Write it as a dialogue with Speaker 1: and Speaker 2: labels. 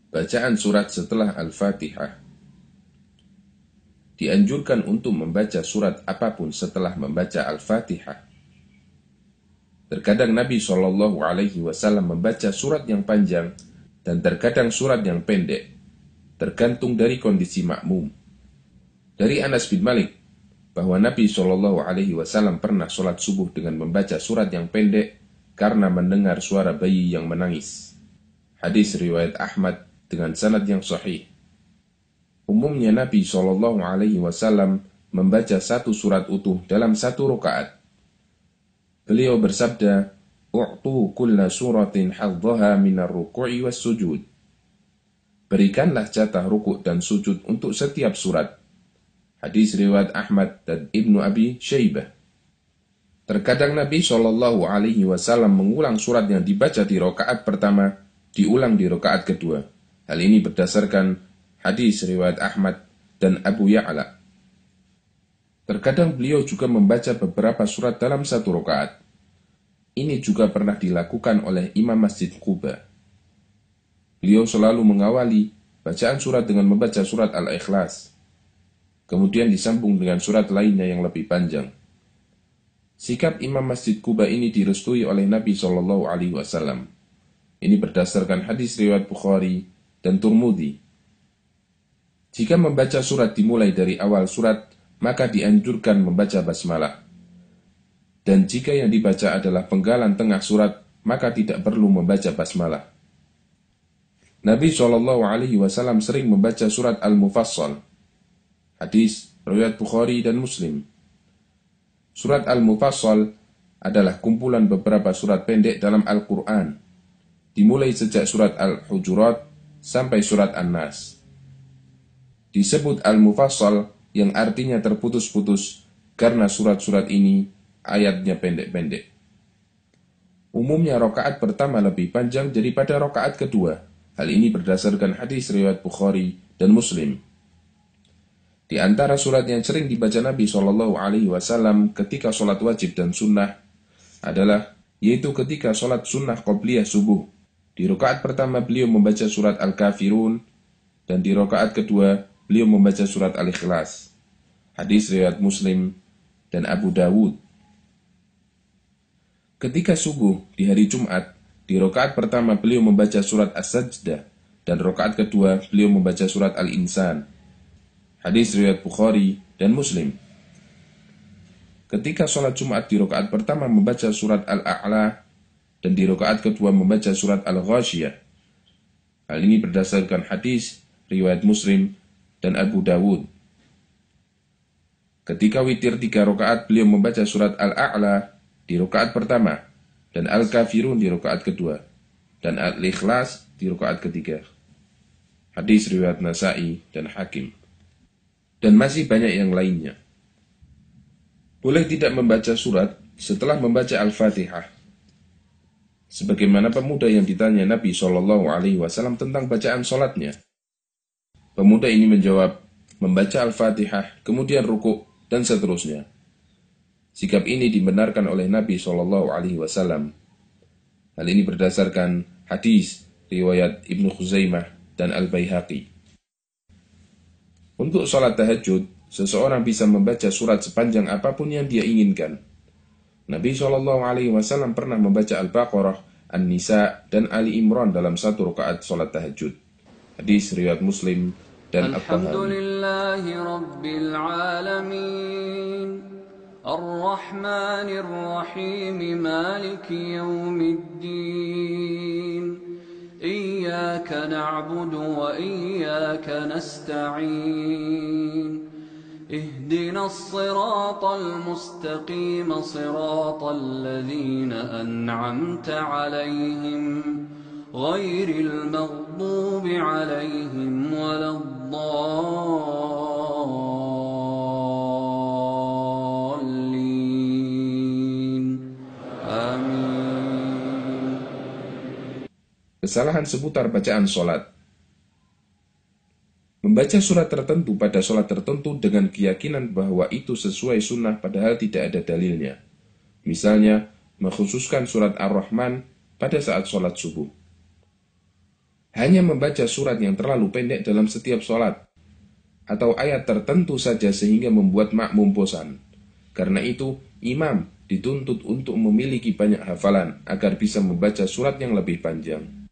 Speaker 1: Bacaan surat setelah Al-Fatihah. Dianjurkan untuk membaca surat apapun setelah membaca Al-Fatihah. Terkadang Nabi SAW membaca surat yang panjang dan terkadang surat yang pendek, tergantung dari kondisi makmum. Dari Anas bin Malik, bahwa Nabi SAW pernah sholat subuh dengan membaca surat yang pendek karena mendengar suara bayi yang menangis. Hadis riwayat Ahmad dengan sanad yang sahih. Umumnya Nabi SAW membaca satu surat utuh dalam satu rakaat. Beliau bersabda, "U'tu kulla suratin hadzaha minar ruku'i was sujud." Berikanlah jatah rukuk dan sujud untuk setiap surat. Hadis riwayat Ahmad dan Ibnu Abi Syaibah. Terkadang Nabi SAW mengulang surat yang dibaca di rakaat pertama, diulang di rakaat kedua. Hal ini berdasarkan hadis riwayat Ahmad dan Abu Ya'la. Terkadang beliau juga membaca beberapa surat dalam satu rakaat. Ini juga pernah dilakukan oleh Imam Masjid Quba. Beliau selalu mengawali bacaan surat dengan membaca surat Al-Ikhlas, kemudian disambung dengan surat lainnya yang lebih panjang. Sikap Imam Masjid Quba ini direstui oleh Nabi SAW. Ini berdasarkan hadis riwayat Bukhari dan Turmudi. Jika membaca surat dimulai dari awal surat, maka dianjurkan membaca basmalah. Dan jika yang dibaca adalah penggalan tengah surat, maka tidak perlu membaca basmalah. Nabi SAW sering membaca surat Al-Mufassal. Hadis riwayat Bukhari dan Muslim. Surat Al-Mufassal adalah kumpulan beberapa surat pendek dalam Al-Quran, dimulai sejak surat Al-Hujurat sampai surat An-Nas. Disebut Al-Mufassal yang artinya terputus-putus karena surat-surat ini ayatnya pendek-pendek. Umumnya rakaat pertama lebih panjang daripada rakaat kedua. Hal ini berdasarkan hadis riwayat Bukhari dan Muslim. Di antara surat yang sering dibaca Nabi SAW ketika sholat wajib dan sunnah adalah, yaitu ketika sholat sunnah qobliyah subuh. Di rakaat pertama beliau membaca surat Al-Kafirun, dan di rakaat kedua beliau membaca surat Al-Ikhlas. Hadis riwayat Muslim dan Abu Dawud. Ketika subuh di hari Jumat, di rakaat pertama beliau membaca surat As-Sajdah, dan rakaat kedua beliau membaca surat Al-Insan. Hadis riwayat Bukhari dan Muslim. Ketika sholat Jumat di rakaat pertama membaca surat Al-A'la, dan di rakaat kedua membaca surat Al-Ghashiyah. Hal ini berdasarkan hadis riwayat Muslim dan Abu Dawud. Ketika witir 3 rakaat beliau membaca surat Al-A'la di rakaat pertama, dan Al-Kafirun di rakaat kedua, dan Al-Ikhlas di rakaat ketiga. Hadis riwayat Nasa'i dan Hakim. Dan masih banyak yang lainnya. Boleh tidak membaca surat setelah membaca Al-Fatihah. Sebagaimana pemuda yang ditanya Nabi SAW tentang bacaan sholatnya. Pemuda ini menjawab, membaca Al-Fatihah, kemudian rukuk, dan seterusnya. Sikap ini dibenarkan oleh Nabi SAW. Hal ini berdasarkan hadis riwayat Ibnu Khuzaimah dan Al-Baihaqi. Untuk sholat tahajud, seseorang bisa membaca surat sepanjang apapun yang dia inginkan. Nabi SAW pernah membaca Al-Baqarah, An-Nisa, dan Ali Imran dalam satu rakaat sholat tahajud. Hadis riwayat Muslim dan At-Tahawi.
Speaker 2: Alhamdulillahi Rabbil Alamin, Ar-Rahmanir Rahim, Maliki Yawmiddin. إياك نعبد وإياك نستعين اهدنا الصراط المستقيم صراط الذين أنعمت عليهم غير المغضوب عليهم ولا الضالين آمين.
Speaker 1: Kesalahan seputar bacaan sholat. Membaca surat tertentu pada sholat tertentu dengan keyakinan bahwa itu sesuai sunnah padahal tidak ada dalilnya. Misalnya, mengkhususkan surat Ar-Rahman pada saat sholat subuh. hanya membaca surat yang terlalu pendek dalam setiap sholat, atau ayat tertentu saja sehingga membuat makmum bosan. Karena itu, imam dituntut untuk memiliki banyak hafalan agar bisa membaca surat yang lebih panjang.